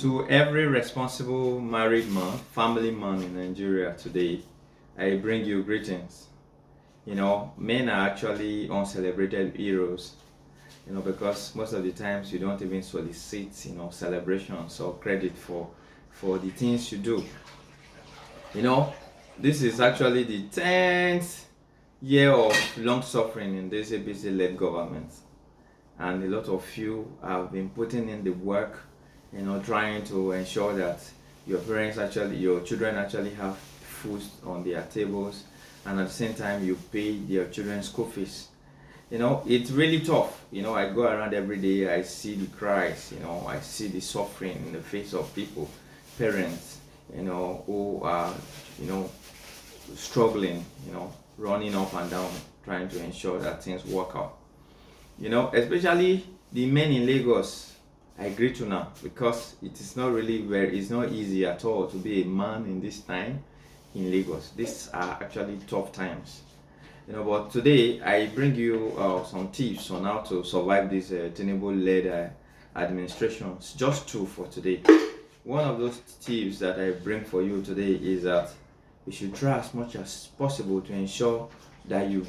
To every responsible married man, family man in Nigeria today, I bring you greetings. Men are actually uncelebrated heroes, because most of the times you don't even solicit, celebrations or credit for the things you do. You know, this is actually the 10th year of long suffering in this APC-led government, and a lot of you have been putting in the work, trying to ensure that your children actually have food on their tables, and at the same time you pay their children's school fees. It's really tough. I go around every day, I see the cries, I see the suffering in the face of people, parents, who are, you know, struggling, running up and down, trying to ensure that things work out. Especially the men in Lagos. I greet you now because it's not easy at all to be a man in this time in Lagos. These are actually tough times. But today I bring you some tips on how to survive this Tinubu-led administrations. Just two for today. One of those tips that I bring for you today is that you should try as much as possible to ensure that you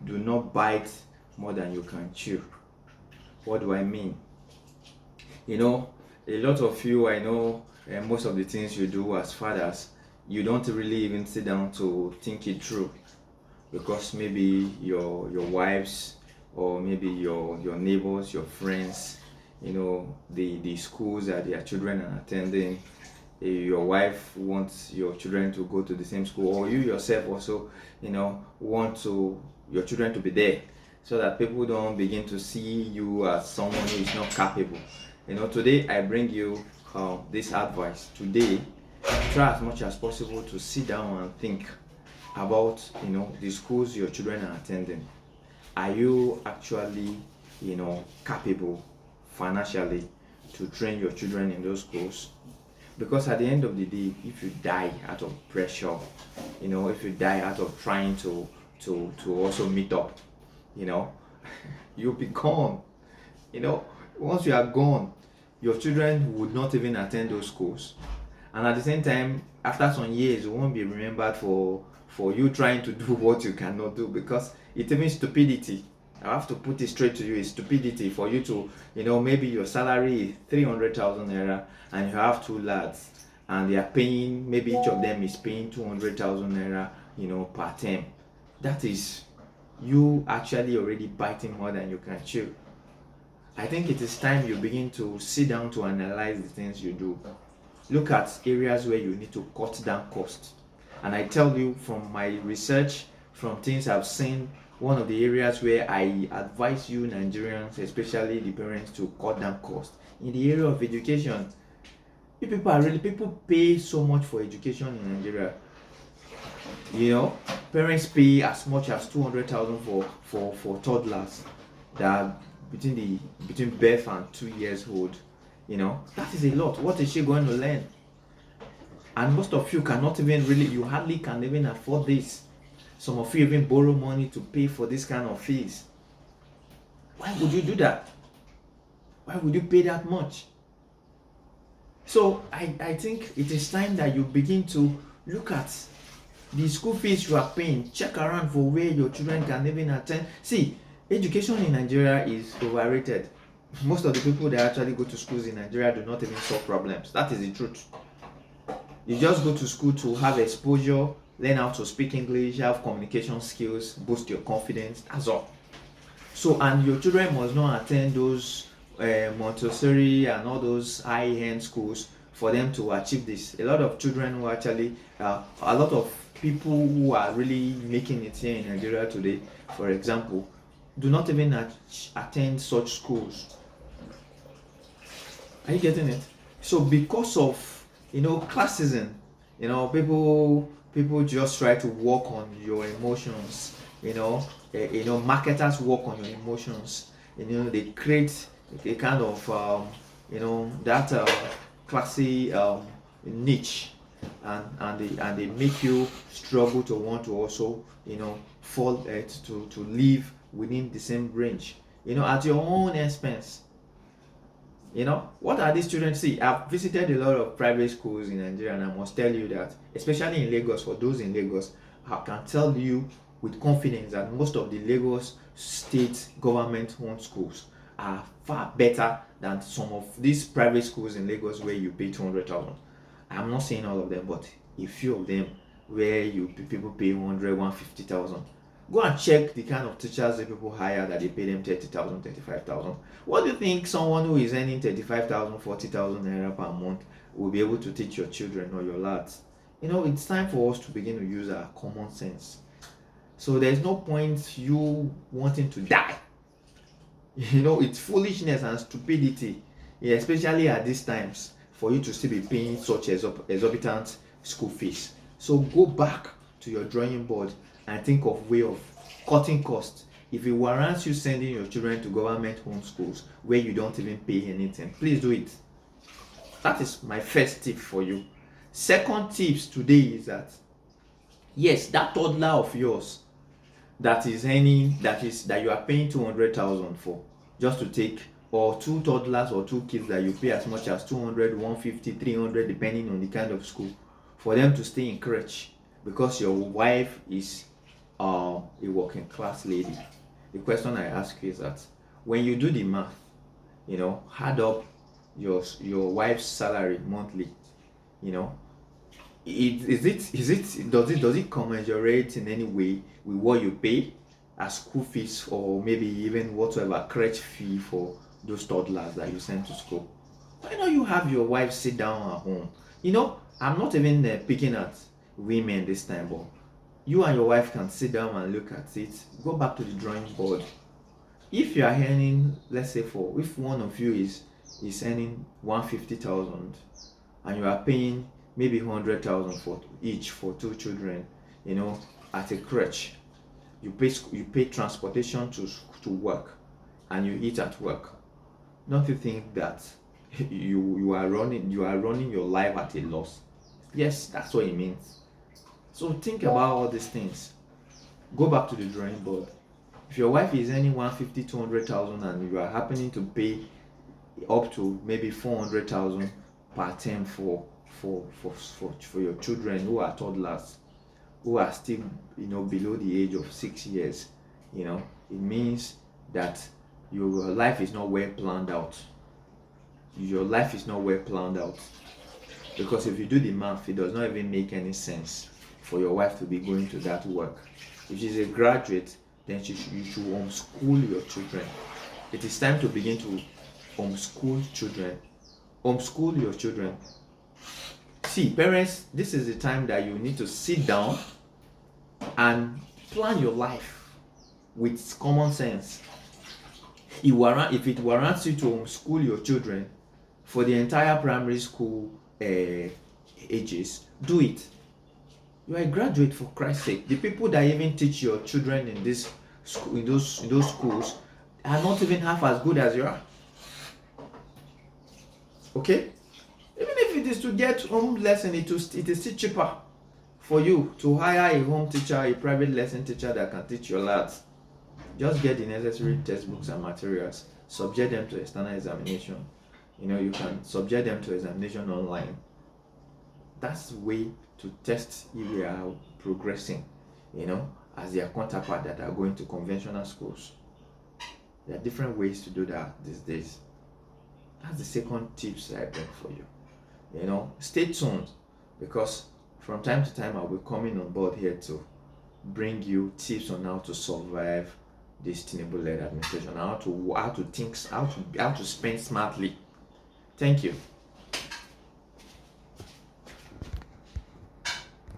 do not bite more than you can chew. What do I mean? A lot of you, I know, most of the things you do as fathers, you don't really even sit down to think it through, because maybe your wives, or maybe your neighbors, your friends, the schools that their children are attending, your wife wants your children to go to the same school, or you yourself also want your children to be there, so that people don't begin to see you as someone who is not capable. Today I bring you this advice. Today, try as much as possible to sit down and think about the schools your children are attending. Are you actually capable financially to train your children in those schools? Because at the end of the day, if you die out of pressure, if you die out of trying to also meet up, you'll be gone. Once you are gone, your children would not even attend those schools, and at the same time, after some years, you won't be remembered for you trying to do what you cannot do, because it's even stupidity. I have to put it straight to you. It's stupidity for you to, maybe your salary is 300,000 naira, and you have two lads, and they are paying, maybe each of them is paying 200,000 naira, per term. That is you actually already biting more than you can chew. I think it is time you begin to sit down to analyze the things you do. Look at areas where you need to cut down costs. And I tell you from my research, from things I've seen, one of the areas where I advise you Nigerians, especially the parents, to cut down costs in the area of education. People pay so much for education in Nigeria. Parents pay as much as 200,000 for toddlers that are between birth and 2 years old. That is a lot. What is she going to learn? And most of you cannot even you hardly can even afford this. Some of you even borrow money to pay for this kind of fees. Why would you do that? Why would you pay that much? So I think it is time that you begin to look at the school fees you are paying. Check around for where your children can even attend. See, education in Nigeria is overrated. Most of the people that actually go to schools in Nigeria do not even solve problems. That is the truth. You just go to school to have exposure, learn how to speak English, have communication skills, boost your confidence. That's all. So, and your children must not attend those Montessori and all those high-end schools for them to achieve this. A lot of children who actually, a lot of people who are really making it here in Nigeria today, for example, do not even attend such schools. Are you getting it? So because of classism, people just try to work on your emotions. Marketers work on your emotions. They create a kind of that classy niche, and they make you struggle to want to also fall to live within the same range, at your own expense. What are these children? See, I've visited a lot of private schools in Nigeria, and I must tell you that, especially in Lagos, for those in Lagos, I can tell you with confidence that most of the Lagos state government-owned schools are far better than some of these private schools in Lagos where you pay 200,000. I'm not saying all of them, but a few of them where people pay 100, 150,000. Go and check the kind of teachers that people hire that they pay them 30,000, 35,000. What do you think someone who is earning 35,000, 40,000 naira per month will be able to teach your children or your lads? It's time for us to begin to use our common sense. So there's no point you wanting to die. It's foolishness and stupidity, especially at these times, for you to still be paying such exorbitant school fees. So go back to your drawing board and think of way of cutting costs. If it warrants you sending your children to government home schools where you don't even pay anything, please do it. That is my first tip for you. Second tips today is that, yes, that toddler of yours that you are paying 200,000 for just to take, or two toddlers or two kids that you pay as much as 200, 150, 300 depending on the kind of school, for them to stay in crèche because your wife is a working class lady. The question I ask you is that when you do the math, add up your wife's salary monthly, does it commensurate in any way with what you pay as school fees, or maybe even whatever crèche fee for those toddlers that you send to school? Why don't you have your wife sit down at home? I'm not even picking at women this time, but you and your wife can sit down and look at it. Go back to the drawing board. If you are earning, let's say, if one of you is earning 150,000 and you are paying maybe 100,000 for each for two children, at a crèche, you pay transportation to work, and you eat at work. Don't you think that you are running your life at a loss? Yes, that's what it means. So think about all these things. Go back to the drawing board. If your wife is earning 150, 200,000 and you are happening to pay up to maybe 400,000 per term for your children who are toddlers, who are still below the age of 6 years, it means that your life is not well planned out. Your life is not well planned out, because if you do the math, it does not even make any sense for your wife to be going to that work. If she's a graduate, then you should homeschool your children. It is time to begin to homeschool children. Homeschool your children. See, parents, this is the time that you need to sit down and plan your life with common sense. If it warrants you to homeschool your children for the entire primary school ages, do it. You are a graduate, for Christ's sake. The people that even teach your children in those schools are not even half as good as you are. Okay? Even if it is to get home lesson, it is still cheaper for you to hire a home teacher, a private lesson teacher that can teach your lads. Just get the necessary textbooks and materials, subject them to external examination. You can subject them to examination online. That's the way to test if they are progressing, as their counterpart that are going to conventional schools. There are different ways to do that these days. That's the second tips I bring for you. Stay tuned, because from time to time I'll be coming on board here to bring you tips on how to survive this Tinubu-led administration, how to spend smartly. Thank you.